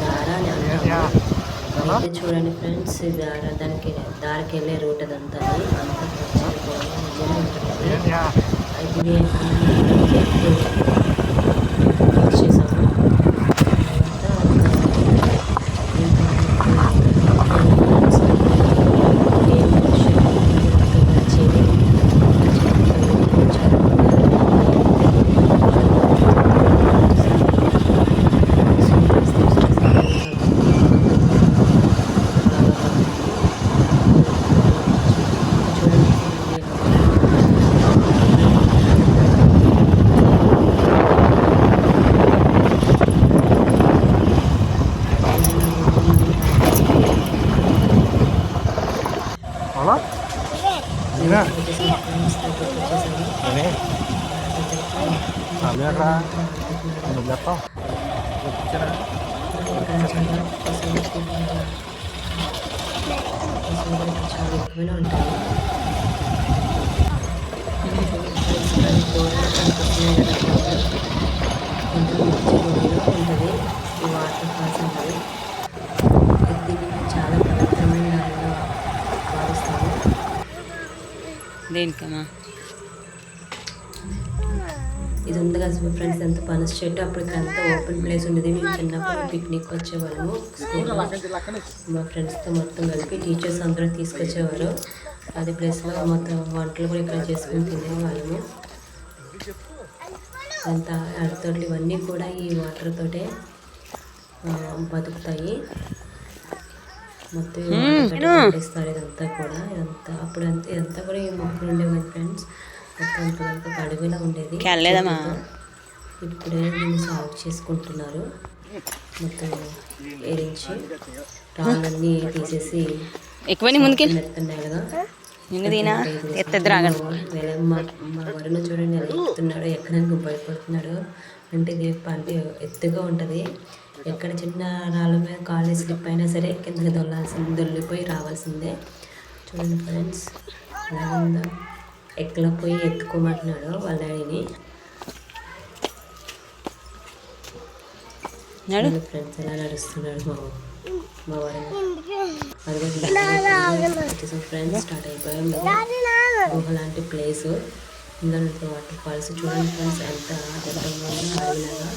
దారా అని అంటాము. అయితే చూడండి ఫ్రెండ్స్, దారికి వెళ్ళే రూట్ అదంతా అంతా పచ్చని పొలం మధ్యలో ఉంటుంది. అయితే ఇది చేసాము. చాలా ఎక్కువనే ఉంటాయి. ఉంటుంది ఈ వాటర్ ఫాల్స్ ఉంటుంది. దీన్ని చాలా పవిత్రమైన దానిగా భావిస్తాము. దేనికమ్మా ఇది ఉంది కదా ఫ్రెండ్స్, ఎంత పనస చెట్టు. అప్పటికి అంతా ఓపెన్ ప్లేస్ ఉండేది. మేము చిన్నప్పుడు పిక్నిక్ వచ్చేవాళ్ళము స్కూల్లో. మా ఫ్రెండ్స్తో మొత్తం కలిపి టీచర్స్ అందరూ తీసుకొచ్చేవారు. అది ప్లేస్లో మొత్తం వంటలు కూడా ఇక్కడ చేసుకుని తినేవాళ్ళము. అంతా అరతోట్లు ఇవన్నీ కూడా ఈ వాటర్ తోటే బతుకుతాయి. మొత్తం పండిస్తారు. ఇదంతా కూడా ఇదంతా కూడా ఈ మొక్కలు ఉండేవి ఫ్రెండ్స్. మొత్తం అడవిలా ఉండేది. ఇప్పుడే దీన్ని సాగు చేసుకుంటున్నారు. మొత్తం ఎరించి రాళ్ళన్నీ తీసేసి మెత్తన్నాడుగా మా వరుణ చూడండి ఎలా ఎక్కుతున్నాడు, ఎక్కడానికి భయపడుతున్నాడు. అంటే ఇది పంట ఎత్తుగా ఉంటుంది. ఎక్కడ చిన్న రాళ్ళ మీద కాళ్ళు స్లిప్ అయినా సరే కిందకి దొల్లిపోయి రావాల్సిందే. చూడండి ఫ్రెండ్స్ ఎలా ఉందో. ఎక్కల పోయి ఎత్తుకోమంటున్నాడు వాళ్ళ డాడీని. ఫ్రెండ్స్ ఎలా నడుస్తున్నాడు మా వారు. ఫ్రెండ్స్ స్టార్ట్ అయిపోయాం. గుహ లాంటి ప్లేస్ ఇందులో వాటర్ ఫాల్స్ చూడండి ఫ్రెండ్స్, ఎంత దట్టంగా అడవిలాగా.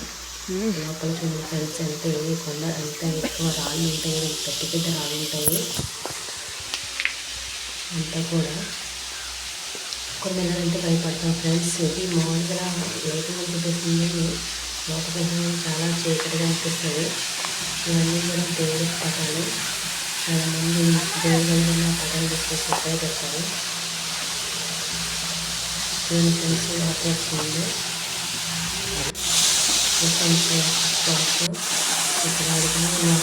లోపల చూడండి ఫ్రెండ్స్, అంటే కొండ అంత ఎక్కువ రాళ్ళు ఉంటాయి, పెద్ద పెద్ద రాళ్ళు ఉంటాయి. అంతా కూడా కొన్ని వెళ్ళాలంటే భయపడతాం ఫ్రెండ్స్. ఇది మామూలుగా లైట్ చూపిస్తుంది. లోపల చాలా చీకటిగా అనిపిస్తుంది. ఇవన్నీ కూడా దేవుడి పటాలు. చాలామంది దేవుడి పటాలు తీసుకొచ్చి ఎక్కడ పెడతారు. చూడండి ఫ్రెండ్స్ వాటర్ వచ్చింది. ఇక్కడ అడిగిన మా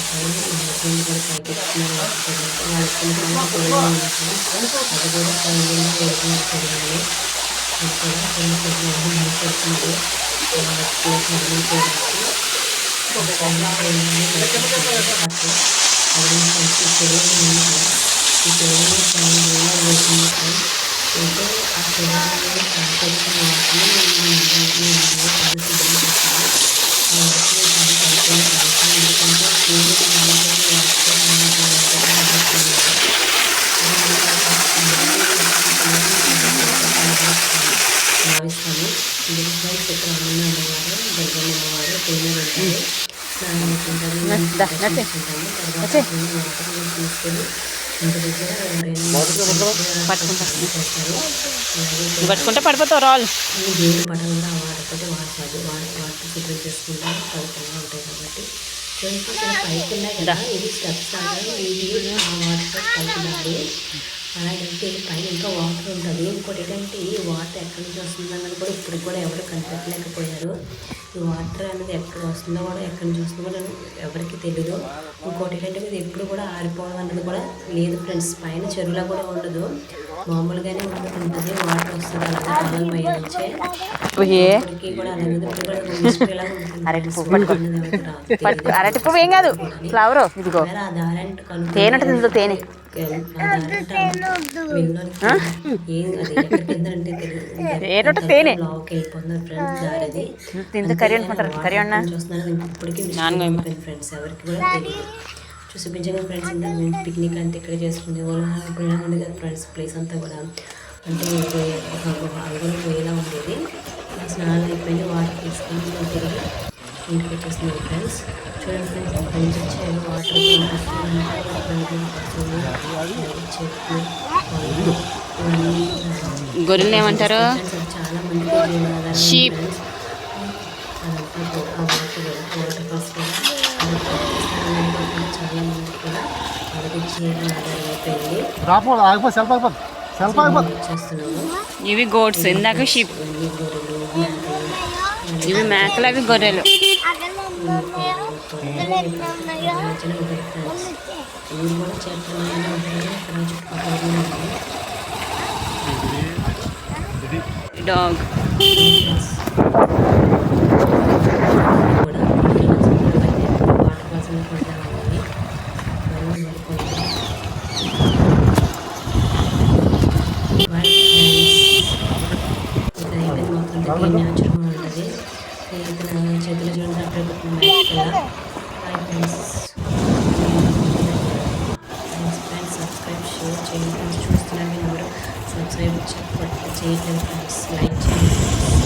పైన మా హస్బెండ్ కూడా పైకెత్తున్నారు. అది కూడా పైన తెలియాలి. ఇక్కడ కొన్ని వచ్చింది అయితే ఆ శరీరాన్ని కాపాడుతున్న భావిస్తాము. ఫ్రెండ్స్ ఇక్కడ అమ్మ అమ్మవారు, దుర్గమ్మ అమ్మవారు తేనె పెడతారు. స్నానం చేసుకుంటాము. తర్వాత తీసుకొని ఇంటి దగ్గర పట్టుకుంటే పడిపోతావు రాళ్ళు. దేవుడి పటం కూడా వాడకపోతే వాడతాడు. వాటర్ శుభ్రం చేసుకుంటారు. పవిత్రంగా ఉంటాయి కాబట్టి. పైకి ఉన్నాయి కదా, ఇది స్టెప్స్ ఇది ఆ వాటర్ పైకి ఉండాలి. అలాగంటే పైన ఇంకా వాటర్ ఉంటుంది. ఇంకోటి ఏంటంటే ఈ వాటర్ ఎక్కడి నుంచి వస్తుంది అన్నది కూడా ఇప్పుడు కూడా ఎవరు కనిపెట్టలేకపోయారు. ఈ వాటర్ అనేది ఎక్కడ వస్తుందో కూడా ఎక్కడి నుంచి వస్తుందో కూడా ఎవరికి తెలియదు. ఇంకోటి ఏంటంటే ఇది ఎప్పుడు కూడా ఆరిపోవడం అనేది కూడా లేదు ఫ్రెండ్స్. పైన చెరువులా కూడా ఉండదు. మామూలుగానే ఉంటుంది, వాటర్ వస్తుంది అలాగే కాలం పై నుంచే ఇప్పటికీ కూడా అలాగే ఇప్పుడు కూడా మిస్టరీ లాగా ఉంటుంది. అరటి పువ్వు ఏం కాదు, ఫ్లవర్ ఇదిగో ఒకవేళ ఆ దారంటే తేనె ఉంటుంది, తేనె తేనె తింటే కర్రీ అనుకుంటారు. కర్రీ అన్నా ఫ్రెండ్స్ ఎవరికి కూడా తెలియదు. చూపించగా ఫ్రెండ్స్ ఇంత పిక్నిక్ అంతా ఇక్కడ చేసుకునే వాళ్ళు ఇప్పుడు ఇలా ఉండేది కదా ఫ్రెండ్స్. ప్లేస్ అంతా కూడా అంటే అడుగులు పోయేలా ఉండేది. స్నానాలు అయిపోయి వాటర్ తీసుకొని తిరిగి ఇంటికి వచ్చేస్తుంది ఫ్రెండ్స్. చూడండి ఫ్రెండ్స్ ఇక్కడి నుంచి వచ్చాయి వాటర్ చెట్లు గొర్రెలు ఏమంటారు, చాలా మందికి షీప్. వాటర్ ఫాల్స్ కూడా చాలా మంది కూడా అడిగించి చేస్తున్నాము. ఇవి గోడ్స్, ఇందాక షీప్. ఇవి మేకలు, అవి గొర్రెలు. ఊరు కూడా చేరుతున్నాయి ఉంటాయి ఇక్కడ చుట్టుపక్కల డాగ్ కూడా వాటర్ ఫాల్స్ కొడతామని మొత్తం న్యాచురల్గా ఉంటుంది. ఇతను చేతిలో చూడండి అప్పుడే ఫ్రెండ్స్ సబ్స్క్రైబ్ షేర్ చేయండి. ఫ్రెండ్స్ చూస్తున్నారు ఎవరు సబ్స్క్రైబ్ చేయట్లేదు ఫ్రెండ్స్, లైక్ చేయండి.